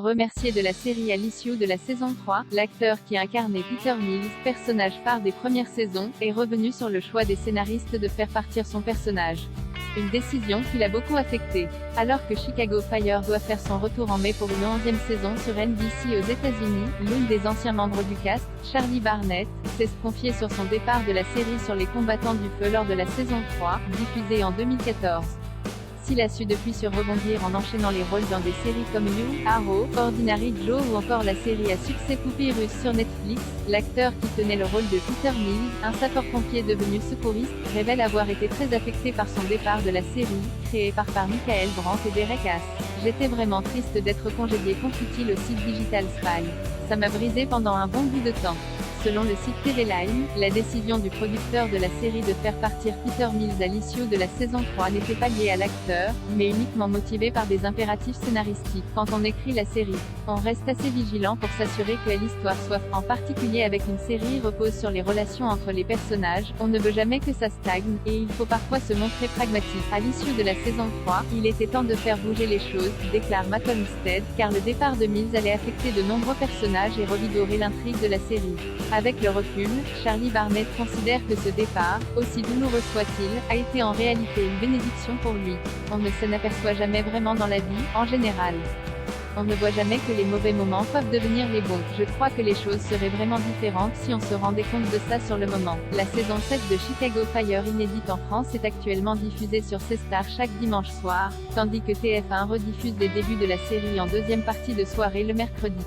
Remercié de la série à l'issue de la saison 3, l'acteur qui incarnait Peter Mills, personnage phare des premières saisons, est revenu sur le choix des scénaristes de faire partir son personnage. Une décision qui l'a beaucoup affecté. Alors que Chicago Fire doit faire son retour en mai pour une 11e saison sur NBC aux États-Unis, l'une des anciens membres du cast, Charlie Barnett, s'est confié sur son départ de la série sur les combattants du feu lors de la saison 3, diffusée en 2014. S'il a su depuis se rebondir en enchaînant les rôles dans des séries comme You, Arrow, Ordinary Joe ou encore la série à succès Poupée russe sur Netflix, l'acteur qui tenait le rôle de Peter Mills, un sapeur-pompier devenu secouriste, révèle avoir été très affecté par son départ de la série, créée par Michael Brandt et Derek Haas. J'étais vraiment triste d'être congédié, confie-t-il au site Digital Spy. Ça m'a brisé pendant un bon bout de temps. Selon le site TV Line, la décision du producteur de la série de faire partir Peter Mills à l'issue de la saison 3 n'était pas liée à l'acteur, mais uniquement motivée par des impératifs scénaristiques. Quand on écrit la série, on reste assez vigilant pour s'assurer que l'histoire soit, en particulier avec une série, repose sur les relations entre les personnages, on ne veut jamais que ça stagne, et il faut parfois se montrer pragmatique. À l'issue de la saison 3, il était temps de faire bouger les choses, déclare Matt Olmstead, car le départ de Mills allait affecter de nombreux personnages et revigorer l'intrigue de la série. Avec le recul, Charlie Barnett considère que ce départ, aussi douloureux soit-il, a été en réalité une bénédiction pour lui. On ne s'en aperçoit jamais vraiment dans la vie, en général. On ne voit jamais que les mauvais moments peuvent devenir les bons. Je crois que les choses seraient vraiment différentes si on se rendait compte de ça sur le moment. La saison 7 de Chicago Fire inédite en France est actuellement diffusée sur C-Star chaque dimanche soir, tandis que TF1 rediffuse les débuts de la série en deuxième partie de soirée le mercredi.